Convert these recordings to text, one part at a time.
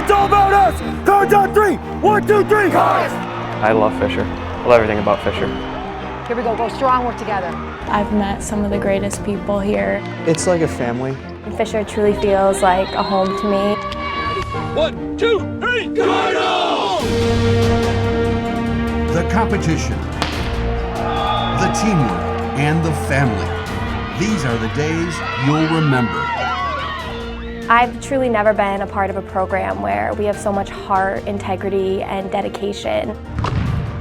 It's all about us! Cards on three! 1, 2, 3! Cards! I love Fisher. I love everything about Fisher. Here we go, go strong, work together. I've met some of the greatest people here. It's like a family. Fisher truly feels like a home to me. 1, 2, 3, Cardinals! The competition, the teamwork, and the family. These are the days you'll remember. I've truly never been a part of a program where we have so much heart, integrity, and dedication.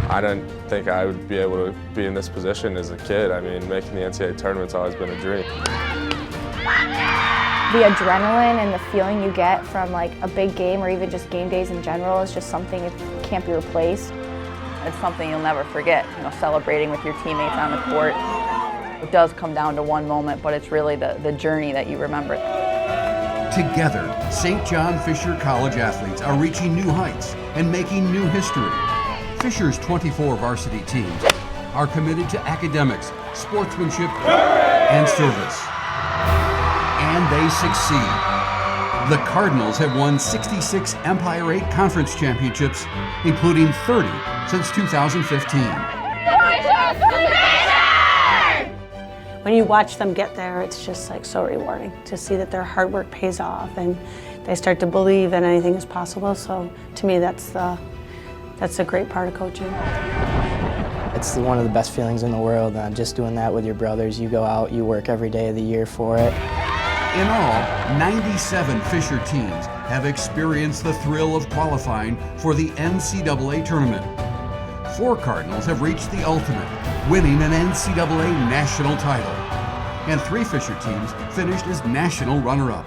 I didn't think I would be able to be in this position as a kid. I mean, making the NCAA tournament's always been a dream. The adrenaline and the feeling you get from like a big game or even just game days in general is just something that can't be replaced. It's something you'll never forget, you know, celebrating with your teammates on the court. It does come down to one moment, but it's really the journey that you remember. Together, St. John Fisher College athletes are reaching new heights and making new history. Fisher's 24 varsity teams are committed to academics, sportsmanship, and service. And they succeed. The Cardinals have won 66 Empire 8 Conference Championships, including 30 since 2015. When you watch them get there, it's just like so rewarding to see that their hard work pays off and they start to believe that anything is possible. So to me, that's a great part of coaching. It's one of the best feelings in the world. Just doing that with your brothers, you go out, you work every day of the year for it. In all, 97 Fisher teams have experienced the thrill of qualifying for the NCAA tournament. 4 Cardinals have reached the ultimate, winning an NCAA national title. And 3 Fisher teams finished as national runner-up.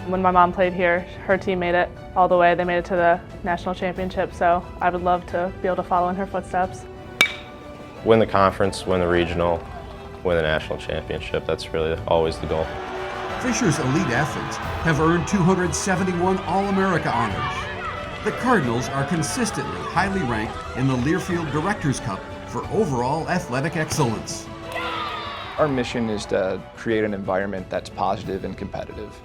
When my mom played here, her team made it all the way. They made it to the national championship, so I would love to be able to follow in her footsteps. Win the conference, win the regional, win the national championship. That's really always the goal. Fisher's elite athletes have earned 271 All-America honors. The Cardinals are consistently highly ranked in the Learfield Directors' Cup for overall athletic excellence. Our mission is to create an environment that's positive and competitive,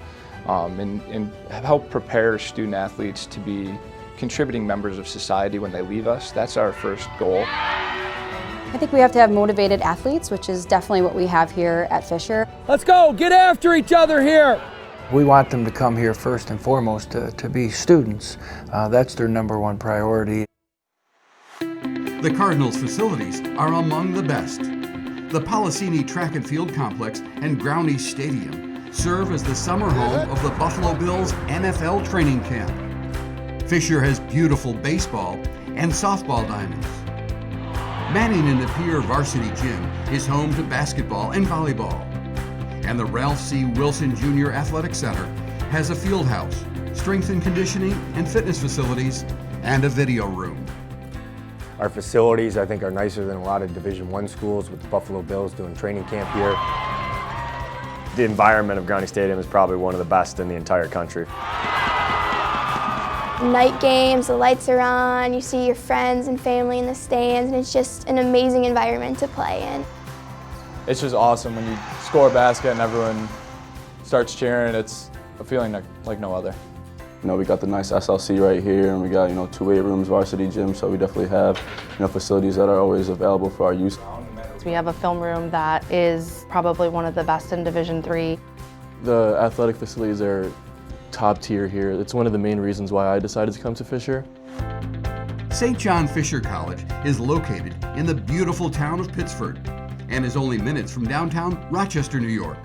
and help prepare student athletes to be contributing members of society when they leave us. That's our first goal. I think we have to have motivated athletes, which is definitely what we have here at Fisher. Let's go! Get after each other here! We want them to come here first and foremost to be students. That's their #1 priority. The Cardinals' facilities are among the best. The Policini Track and Field Complex and Groundy Stadium serve as the summer home of the Buffalo Bills NFL training camp. Fisher has beautiful baseball and softball diamonds. Manning and Napier Varsity Gym is home to basketball and volleyball. And the Ralph C. Wilson Jr. Athletic Center has a field house, strength and conditioning and fitness facilities, and a video room. Our facilities, I think, are nicer than a lot of Division I schools, with the Buffalo Bills doing training camp here. The environment of Groundy Stadium is probably one of the best in the entire country. Night games, the lights are on, you see your friends and family in the stands, and it's just an amazing environment to play in. It's just awesome when you score a basket and everyone starts cheering. It's a feeling like no other. You know, we got the nice SLC right here, and we got, 2 weight rooms, varsity gym, so we definitely have, facilities that are always available for our use. We have a film room that is probably one of the best in Division III. The athletic facilities are top tier here. It's one of the main reasons why I decided to come to Fisher. St. John Fisher College is located in the beautiful town of Pittsford and is only minutes from downtown Rochester, New York.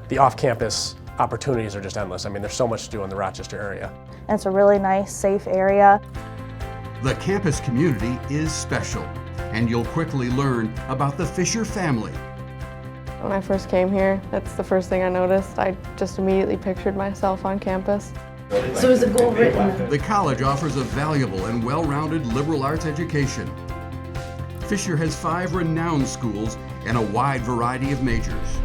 The off-campus opportunities are just endless. I mean, there's so much to do in the Rochester area. And it's a really nice, safe area. The campus community is special, and you'll quickly learn about the Fisher family. When I first came here, that's the first thing I noticed. I just immediately pictured myself on campus. So is the goal written? The college offers a valuable and well-rounded liberal arts education. Fisher has 5 renowned schools and a wide variety of majors.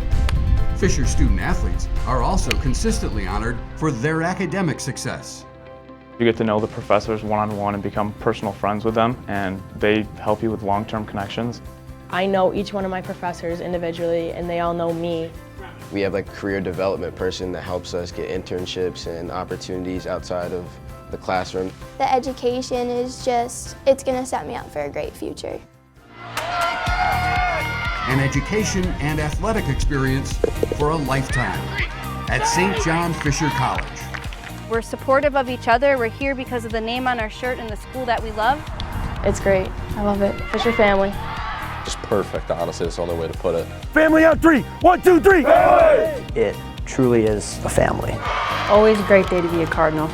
Fisher student athletes are also consistently honored for their academic success. You get to know the professors one-on-one and become personal friends with them, and they help you with long-term connections. I know each one of my professors individually, and they all know me. We have like a career development person that helps us get internships and opportunities outside of the classroom. The education is just, it's going to set me up for a great future. An education and athletic experience for a lifetime at St. John Fisher College. We're supportive of each other. We're here because of the name on our shirt and the school that we love. It's great. I love it. Fisher family. Just perfect, honestly, that's the only way to put it. Family on 3. 1, 2, 3. Family! It truly is a family. Always a great day to be a Cardinal.